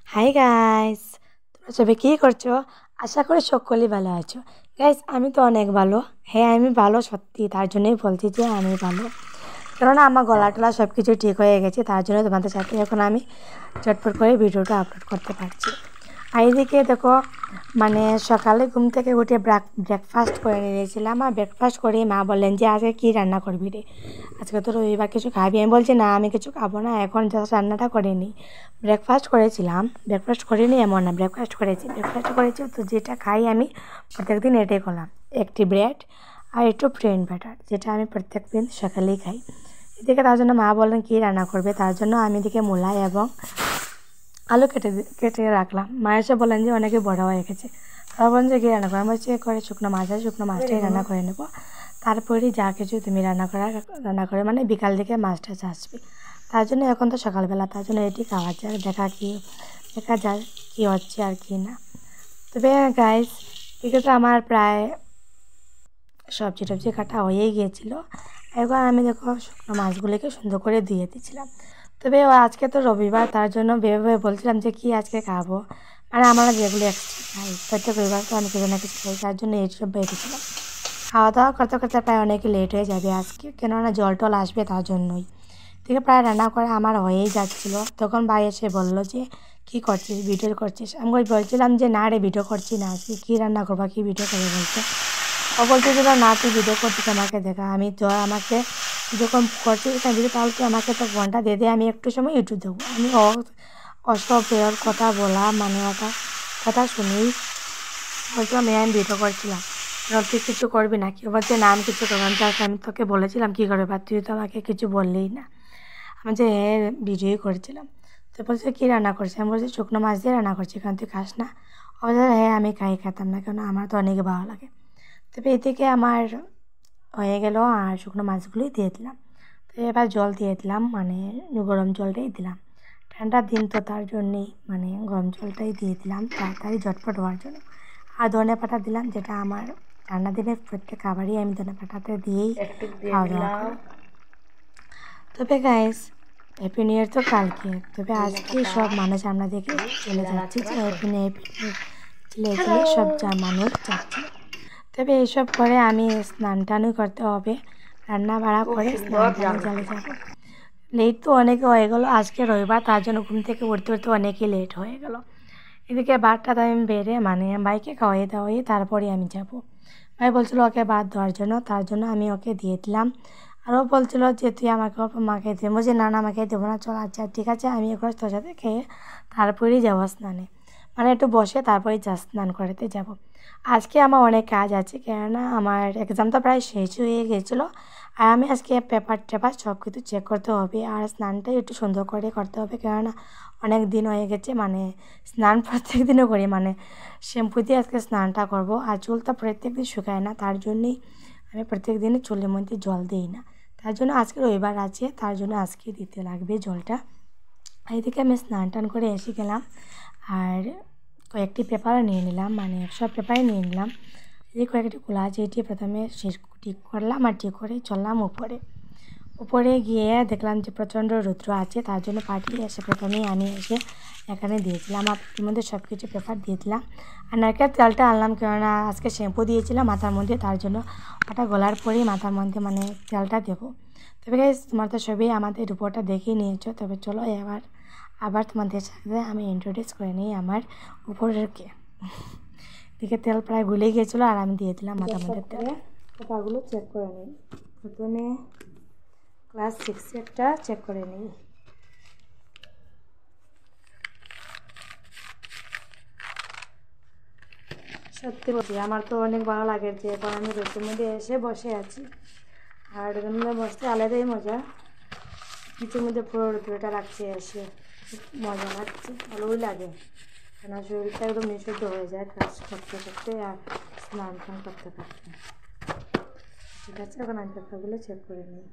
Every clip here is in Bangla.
হাই গাইস, তোমরা সবাই কী করছো? আশা করি সকলেই ভালো আছো। গাইস, আমি তো অনেক ভালো। হ্যাঁ, আমি ভালো সত্যি, তার জন্যই বলছি যে আমি ভালো। কেননা আমার গলা টলা সব কিছু ঠিক হয়ে গেছে, তার জন্য তোমাদের সাথে এখন আমি চটপট করে ভিডিওটা আপলোড করতে পারছি। আর এদিকে দেখো, মানে সকালে ঘুম থেকে উঠে ব্রেকফাস্ট করে নিয়েছিলাম। আর ব্রেকফাস্ট করে মা বললেন যে আজকে কী রান্না করবি রে, আজকে তো রবিবার, কিছু খাবি? আমি বলছি না, আমি কিছু খাবো না, এখন জাস্ট রান্নাটা করে নিই। ব্রেকফাস্ট করেছিলাম, ব্রেকফাস্ট করিনি এমন না, ব্রেকফাস্ট করেছি তো যেটা খাই আমি প্রত্যেকদিন এটাই করলাম। একটি ব্রেড আর একটু প্লেন বাটার, যেটা আমি প্রত্যেকদিন সকালেই খাই। এদিকে তার জন্য মা বললেন কী রান্না করবে, তার জন্য আমি এদিকে মূলা এবং আলু কেটে রাখলাম। মা এসে বললেন যে অনেকে বড় হয়ে গেছে, তারপর বলেন যে কী রান্না করবো? আমি বলছি করে শুকনো মাছ আছে, শুকনো মাছটাই রান্না করে নেবো। তারপরেই যা কিছু তুমি রান্না করে মানে বিকাল দিকে মাছটা আসবে। তার জন্য এখন তো সকালবেলা, তার জন্য এটি খাওয়া যায়, দেখা যায় কী হচ্ছে আর কি না। তবে গাইস, এদিকে তো আমার প্রায় সবজি টবজি কাটা হয়েই গিয়েছিলো। এবার আমি দেখো শুকনো মাছগুলিকে সুন্দর করে ধুয়ে দিয়েছিলাম। তবে আজকে তো রবিবার, তার জন্য ভেবে বলছিলাম যে কি আজকে খাবো, মানে আমরা যেগুলো এক্সট্রা খাই প্রত্যেক রবিবার তো আমি কিছু না কিছু খাই, তার জন্য এইসব ভেবেছিলাম। খাওয়া দাওয়া করতে করতে প্রায় অনেক লেট হয়ে যাবে আজকে, কেননা জল টল আসবে তার জন্যই। ঠিক প্রায় রান্না করে আমার হয়েই যাচ্ছিলো, তখন ভাই এসে বললো যে কী করছিস, ভিডিও করছিস? আমি বলছিলাম যে না রে, ভিডিও করছি না, আজকে কী রান্না করবা, কী ভিডিও করবে বলছে। ও বলছে যে না, তুই ভিডিও করছিস আমাকে দেখা, আমি তো আমাকে যখন করছিস ভিডিও, তাহলে তুই আমাকে তো ফোনটা দিয়ে আমি একটু সময় ইউটিউব দেবো। আমি অসব বেরোর কথা বলা, মানে ওটা কথা শুনি বলছিলাম আমি ভিডিও করছিলাম, তুই কিছু করবি না? কেউ বলছে না আমি কিছু করবো না, আমি তোকে বলেছিলাম কী করবে, বা তুই তো আমাকে কিছু বললেই না। আমি যে হ্যাঁ, ভিডিওই করেছিলাম। তো বলছে কী রান্না করছি? আমি বলছি শুকনো মাছ দিয়ে রান্না করছি, কারণ তুই খাস না? ও বলছে হ্যাঁ, আমি খেতাম না, কেন আমার তো অনেক ভালো লাগে। তবে এদিকে আমার হয়ে গেল, আর শুকনো মাছগুলোই দিয়ে দিলাম। তো এবার জল দিয়ে দিলাম, মানে গরম জলটাই দিলাম, ঠান্ডার দিন তো তার জন্যেই মানে গরম জলটাই দিয়ে দিলাম তাড়াতাড়ি ঝটপট হওয়ার জন্য। আর ধনে পাতা দিলাম, যেটা আমার ঠান্ডা দিনে প্রত্যেক খাবারই আমি ধনে পাতাতে দিয়েই খাওয়া দাওয়া করি। তবে গাইস, হ্যাপি নিউ ইয়ার তো কালকে, তবে আজকে সব মানুষ আমরা দেখে চলে যাচ্ছি যে হ্যাপি নিউ ইয়ার চিলে সব যা মানুষ যাচ্ছে। তবে এইসব করে আমি স্নান টানও করতে হবে, রান্না বাড়া করে স্নান টানে জলে যাব। লেট তো অনেকে হয়ে গেলো, আজকে রবিবার, তার জন্য ঘুম থেকে উঠতে উঠতে অনেকই লেট হয়ে গেল। এদিকে ভাতটা আমি বেড়ে মানে ভাইকে খাওয়াই দাওয়াই তারপরে আমি যাব। ভাই বলছিল ওকে ভাত দেওয়ার জন্য, তার জন্য আমি ওকে দিয়ে দিলাম। আরও বলছিল যে তুই আমাকে মাকে দিয়ে, বলছি না না, আমাকে দেবো না, চল আচ্ছা ঠিক আছে, আমি এখন তোর সাথে খেয়ে তারপরেই যাবো স্নানে, মানে একটু বসে তারপরেই স্নান করাতে যাব। আজকে আমার অনেক কাজ আছে, কেননা আমার এক্সাম তো প্রায় শেষ হয়ে গিয়েছিলো। আর আমি আজকে পেপার টেপার সব কিছু চেক করতে হবে, আর স্নানটা একটু সুন্দর করে করতে হবে, কেননা অনেক দিন হয়ে গেছে, মানে স্নান প্রত্যেক দিনও করি, মানে শ্যাম্পু দিয়ে আজকে স্নানটা করব। আর চুলটা প্রত্যেক দিন শুকায় না, তার জন্যই আমি প্রত্যেক দিনই চুলের মধ্যে জল দিই না। তার জন্য আজকে রবিবার আছে, তার জন্য আজকে দিতে লাগবে জলটা। এইদিকে আমি স্নান টান করে এসে গেলাম, আর কয়েকটি পেপারও নিয়ে নিলাম, মানে সব পেপারই নিয়ে নিলাম। এই কয়েকটি খোলা আছে, এটি প্রথমে শেষ ঠিক করলাম, আর ঠিক করে চললাম উপরে গিয়ে দেখলাম যে প্রচণ্ড রৌদ্র আছে, তার জন্য পার্টি এসে প্রথমেই আমি এসে এখানে দিয়েছিলাম, আপনার মধ্যে সব কিছু পেপার দিয়ে দিলাম। আর নারকেল তেলটা আনলাম, কেননা আজকে শ্যাম্পু দিয়েছিলাম মাথার মধ্যে, তার জন্য ওটা গলার পরেই মাথার মধ্যে মানে তেলটা দেবো। তবে গাইস, তোমার তো সবই আমাদের উপরটা দেখেই নিয়েছো, তবে চলো আবার তোমাদের সাথে আমি ইন্ট্রোডিউস করে নিই আমার উপরেরকে। দিকে তেল প্রায় গুলে গিয়েছিলো, আর আমি দিয়ে দিলাম মাথার মধ্যে তেল। পেপারগুলো চেক করে নিই, প্রথমে ক্লাস 6-এরটা চেক করে নিই। সত্যি বলছি, আমার তো অনেক ভালো লাগে যে এখন আমি রোদের মধ্যে এসে বসে আছি, আর রোদের মধ্যে বসতে আলাদাই মজা। কিছুর মধ্যে পুরো রোদ্রটা লাগছে, এসে খুব মজা লাগছে, ভালোই লাগে, কেন শরীরটা একদম নিষিদ্ধ হয়ে যায় কাজ করতে করতে আর স্নান টান করতে করতে। ঠিক আছে, এখন আমি পেপারগুলো চেক করে নিই।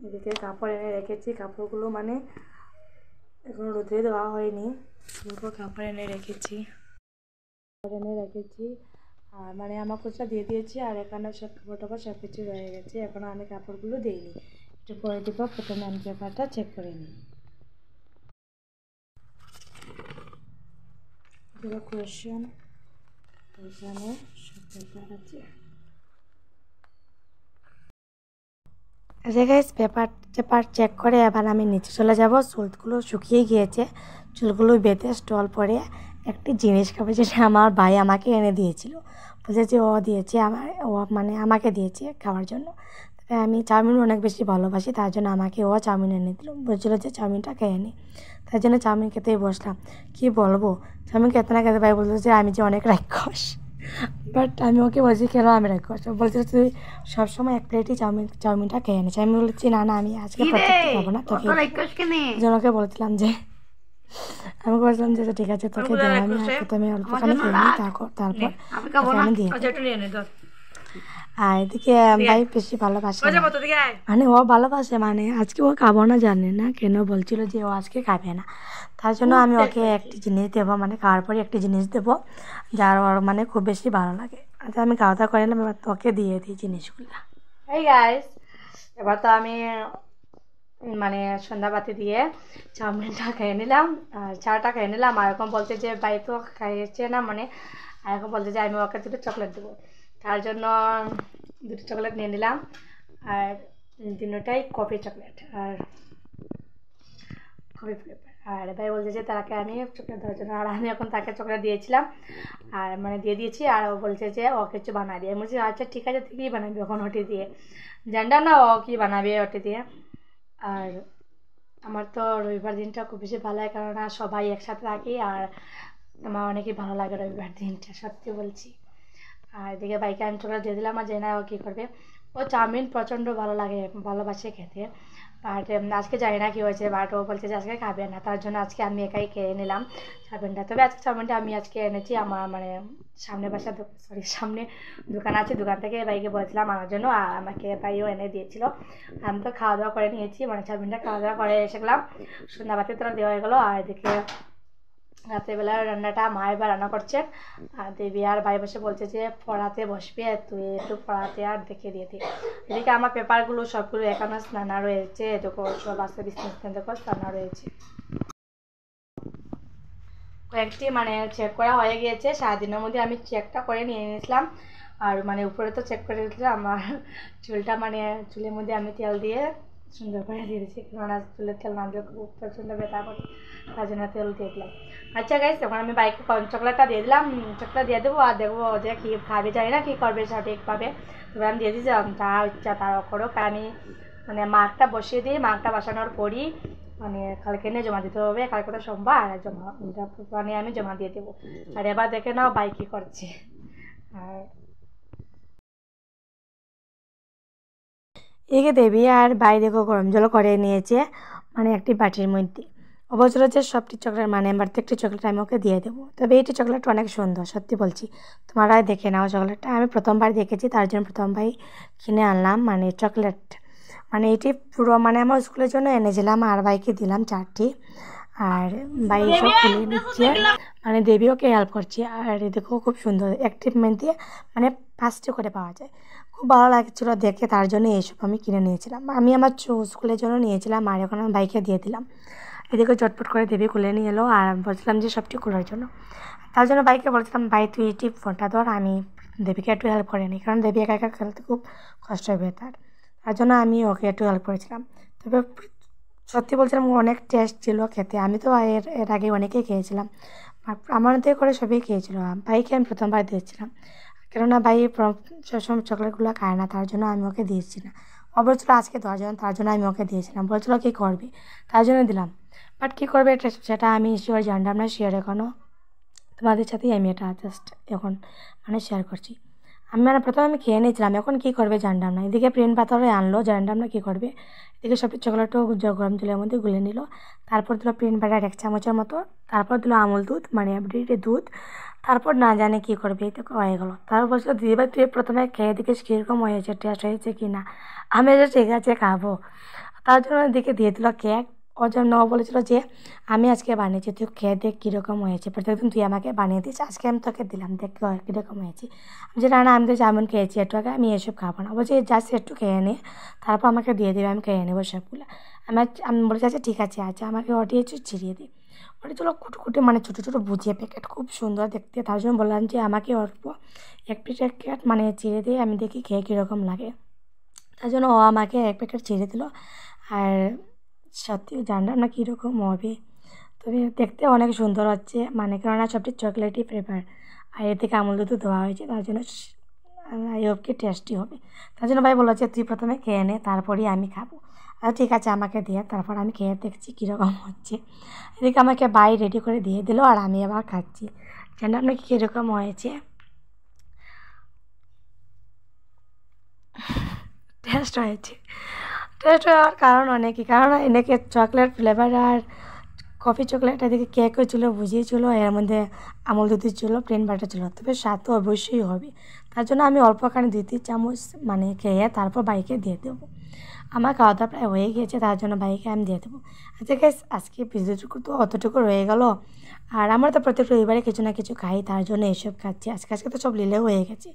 এদিকে কাপড় এনে রেখেছি, কাপড়গুলো মানে এখন রোদে দেওয়া হয়নি, কাপড় এনে রেখেছি আর মানে আমার কোচটা দিয়ে দিয়েছি, আর এখানে সব কাপড় টাপড় সব কিছু রয়ে গেছে, এখনও আমি কাপড়গুলো দিইনি, একটু পরে দিব। প্রথমে আমি পেপারটা চেক করে নিই। কোয়েশ্চেন এখানে সব পেপার আছে। গাইস পেপার টেপার চেক করে এবার আমি নিচে চলে যাব। চুলগুলো শুকিয়ে গিয়েছে, চুলগুলো বেঁধে স্টল পরে একটি জিনিস খাবে, যেটা আমার ভাই আমাকে এনে দিয়েছিল। বলছে যে ও দিয়েছে ও মানে আমাকে দিয়েছে খাওয়ার জন্য। তবে আমি চাউমিন অনেক বেশি ভালোবাসি, তার জন্য আমাকে ও চাউমিন এনে দিল, বলছিল যে চাউমিনটা খেয়ে নি। তার জন্য চাউমিন খেতেই বসলাম। কি বলবো, চাউমিন খেতে না খেতে ভাই বলছে যে আমি যে অনেক রাক্ষস। বাট আমি ওকে বলছি কেন আমি রাক্ষস, বলছে তুই সবসময় এক প্লেটই চাউমিনটা খেয়ে নিস। আমি বলছি না না, আমি আজকে প্রত্যেকটা খাবো না, তোকে ওকে বলছিলাম যে আমি বলছিলাম যে ঠিক আছে তোকে দেবো, আমি প্রথমে অল্পখানি খেয়ে নিই, তারপর আমি দিয়ে আর এদিকে ভাই বেশি ভালোবাসে না। মানে ও ভালোবাসে, মানে আজকে ও খাবো না জানে না কেন, বলছিল যে ও আজকে খাবে না। তার জন্য আমি ওকে একটি জিনিস দেবো, মানে খাওয়ার পরে একটি জিনিস দেবো যার ওর মানে খুব বেশি ভালো লাগে। আচ্ছা আমি খাওয়া দাওয়া করে নিলাম, এবার তোকে দিয়ে দিই জিনিসগুলো। এই গাইস, এবার তো আমি মানে সন্ধ্যাবাতি দিয়ে চাউমিনটা খেয়ে নিলাম আর চাটা খেয়ে নিলাম। আর এখন বলছে যে ভাই তো খাইয়েছে না, মানে আর এখন বলছে যে আমি ওকে দুটো চকলেট দেবো, তার জন্য দুটো চকলেট নিয়ে নিলাম। আর তিনটাই কফি চকলেট আর কফি ফ্লেভার। আর ভাই বলছে যে তাকে আমি চকলেট দেওয়ার জন্য, আর আমি এখন তাকে চকলেট দিয়েছিলাম আর মানে দিয়ে দিয়েছি। আর ও বলছে যে ও কিছু বানাই দিয়ে, আমি বলছি আচ্ছা ঠিক আছে তুই কী বানাবি এখন ওটি দিয়ে, জানটা না ও কী বানাবি ওটি দিয়ে। আর আমার তো রবিবার দিনটা খুব বেশি ভালো লাগে, কারণ সবাই একসাথে থাকি আর আমার অনেকই ভালো লাগে রবিবার দিনটা, সত্যি বলছি। আর এদিকে বাইকে আমি চকলেট দিয়ে দিলাম, আর জানি না ও কী করবে। ও চাউমিন প্রচণ্ড ভালো লাগে, ভালোবাসে খেতে। বাট আজকে জানি না কী হয়েছে, বাট ও বলছে যে আজকে খাবে না, তার জন্য আজকে আমি একাই খেয়ে নিলাম চাউমিনটা। তবে আজকে চাউমিনটা আমি আজকে এনেছি আমার মানে সামনে বাসা, সামনে দোকান আছে, দোকান থেকে বাইকে বলছিলাম আনার জন্য, আর আমাকে ভাইও এনে দিয়েছিল। আমি তো খাওয়া দাওয়া করে নিয়েছি, মানে চাউমিনটা খাওয়া দাওয়া করে এসে গেলাম, সন্ধ্যাবাতি তোরা দেওয়া হয়ে গেলো। আর এদিকে রাত্রেবেলা রান্নাটা মা এবার রান্না করছেন, আর দেবী আর ভাই বসে বলছে যে পড়াতে বসবে, তুই একটু পড়াতে আর দেখে দিয়ে দিই। এদিকে আমার পেপারগুলো সবগুলো এখনো স্নানা রয়েছে, দেখো সব আস্তে বিস্তারিত দেখো স্নানা রয়েছে। কয়েকটি মানে চেক করা হয়ে গিয়েছে, সারাদিনের মধ্যে আমি চেকটা করে নিয়ে নিয়েছিলাম। আর মানে উপরে তো চেক করে দিয়েছিলাম, আমার চুলটা মানে চুলের মধ্যে আমি তেল দিয়ে সুন্দর করে দিয়ে দিয়েছি, কেননা চুলের তেল না দিলে খুব প্রচণ্ড ব্যথা করে, তার জন্য তেল দিয়ে দিলাম। আচ্ছা গাইস, তখন আমি বাইকে চকলেটটা দিয়ে দিলাম, চকলেট দিয়ে দেবো আর দেখবো যে কী খাবে, জানি না কী করবে সঠিকভাবে, তবে আমি দিয়ে দিয়েছি যা ইচ্ছা তারা করো। আমি মানে মার্কটা বসিয়ে দিই, মার্কটা বসানোর পরই মানে কালকে নিয়ে জমা দিতে হবে, কালকে তো সোমবার, জমা মানে আমি জমা দিয়ে দেবো। আর এবার দেখে নাও ভাই কী করছে। আর এদিকে দেবী আর ভাই দেখো গরম জল করে নিয়েছে মানে একটি বাটির মধ্যে। অবসর যে সবটি চকলেট মানে প্রত্যেকটি চকলেট আমি ওকে দিয়ে দেবো। তবে এইটি চকলেটটা অনেক সুন্দর, সত্যি বলছি, তোমরা দেখে নাও চকলেটটা। আমি প্রথমবার দেখেছি, তার জন্য প্রথমবার কিনে আনলাম মানে চকলেট। মানে এটি পুরো মানে আমার স্কুলের জন্য এনেছিলাম, আর ভাইকে দিলাম 4টি। আর ভাই সব খুলে নিচ্ছে, মানে দেবী ওকে হেল্প করছে। আর দেখো খুব সুন্দর একটি দিয়ে মানে 5টি করে পাওয়া যায়, খুব ভালো লাগছিলো দেখে, তার জন্য এইসব আমি কিনে নিয়েছিলাম। আমি আমার স্কুলের জন্য নিয়েছিলাম, আর এখন আমি বাইকে দিয়ে দিলাম। এদিকে চটপট করে দেবী খুলে নিয়ে এলো, আর বলছিলাম যে সবটি খোলার জন্য। তার জন্য বাইকে বলছিলাম ভাই তুই এটি ফোনটা ধর, আমি দেবীকে একটু হেল্প করে নিই, কারণ দেবী একা একা খেলতে খুব কষ্ট হবে তার জন্য আমি ওকে একটু হেল্প করেছিলাম। তবে সত্যি বলছিলাম অনেক টেস্ট ছিল খেতে, আমি তো এর আগে অনেকেই খেয়েছিলাম, আমার থেকে করে সবই খেয়েছিল। ভাইকে আমি প্রথমবার দিয়েছিলাম, কেননা ভাই সবসময় চকলেটগুলো খায় না, তার জন্য আমি ওকে দিয়েছি না। ও বলছিল আজকে দেওয়ার জন্য, তার জন্য আমি ওকে দিয়েছিলাম, বলছিল কী করবি, তার জন্য দিলাম। বাট কী করবে সেটা আমি শিওর জানতাম না, শিওর এখনও তোমাদের সাথেই আমি এটা জাস্ট এখন মানে শেয়ার করছি। আমি মানে প্রথমে আমি খেয়ে নিয়েছিলাম, এখন কী করবে জানতাম না। এদিকে প্লেন পাথরে আনলো, জানতাম না কী করবে। এদিকে সবটি চকলেটও গরম জলের মধ্যে গুলে নিল, তারপর দিল প্লেন বাটার 1 চামচের মতো, তারপর দিল আমুল দুধ মানে আপডেটেড দুধ, তারপর না জানে কী করবে, এই তো হয়ে গেলো। তারপর বলছিল দিদিভাই তুই প্রথমে খেয়ে দেখিস কীরকম হয়েছে, টেস্ট হয়েছে কি না। আমি যে ঠিক আছে খাবো, তার জন্য এদিকে দিয়ে দিল কেক। ওর জন্য ও বলেছিল যে আমি আজকে বানিয়েছি, তুই খেয়ে দেখ কীরকম হয়েছে, প্রত্যেকদিন তুই আমাকে বানিয়ে দিস, আজকে আমি তোকে দিলাম, দেখ কীরকম হয়েছে। আমি যে না না, আমি তো যেমন খেয়েছি একটু আগে, আমি এসব খাবো না। বলছি জাস্ট একটু খেয়ে নে, তারপর আমাকে দিয়ে দেবে, আমি খেয়ে নেবো সবগুলো। আমি বলেছি আচ্ছা ঠিক আছে, আচ্ছা আমাকে ওটি একটু ছিড়িয়ে দিই। ওটা ছিল কুটকুটে মানে ছোটো ছোটো ভুজিয়া প্যাকেট, খুব সুন্দর দেখতে। তার জন্য বললাম যে আমাকে অল্প এক প্যাকেট মানে চিড়ে দিয়ে আমি দেখি খেয়ে কীরকম লাগে। তার জন্য ও আমাকে এক প্যাকেট চিড়ে দিল। আর সত্যি জানলাম না কীরকম হবে, তবে দেখতে অনেক সুন্দর হচ্ছে, মানে কেননা সবটি চকলেটই ফ্লেভার, আর এর থেকে আমুল দুধও দেওয়া হয়েছে, তার জন্য আই হোপ কি টেস্টি হবে। তার জন্য ভাই বললো যে তুই প্রথমে খেয়ে নে, তারপরেই আমি খাবো। আর ঠিক আছে আমাকে দিয়ে, তারপর আমি খেয়ে দেখছি কীরকম হচ্ছে। এদিকে আমাকে ভাই রেডি করে দিয়ে দিল, আর আমি আবার খাচ্ছি। জানলাম না কীরকম হয়েছে, টেস্ট হয়েছে। টেস্ট হওয়ার কারণ অনেকই, কারণ এনেকে চকলেট ফ্লেভার আর কফি চকলেট, এদিকে কেকও ছিল, ভুজিয়ে ছিল, এর মধ্যে আমুল দুধ ছিল, প্লেন বাটার ছিল, তবে স্বাদ তো অবশ্যই হবে। তার জন্য আমি অল্পখানি 2-3 চামচ মানে খেয়ে তারপর বাইকে দিয়ে দেবো। আমার খাওয়া দাওয়া প্রায় হয়ে গিয়েছে, তার জন্য বাইকে আমি দিয়ে দেবো। আচ্ছা গাইস, আজকে ভিডিওটুকু তো অতটুকু রয়ে গেল। আর আমরা তো প্রত্যেক রবিবারে কিছু না কিছু খাই, তার জন্য এইসব খাচ্ছি। আজকে আজকে তো সব লীলেও হয়ে গেছে,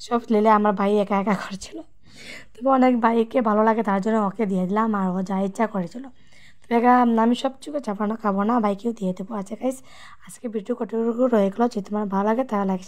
সব লীলে আমার ভাই একা একা করছিল। তবে অনেক ভাইকে ভালো লাগে, তার জন্য ওকে দিয়ে দিলাম, আর ও যা ইচ্ছা করেছিল। তবে আমি সব চুকে চাপানো খাবো না, ভাইকেও দিয়ে দেবো। আচ্ছা গাইস, আজকে ভিডিও কতটুকু রয়ে গেলো, যদি তোমার ভালো লাগে তাহলে লাইক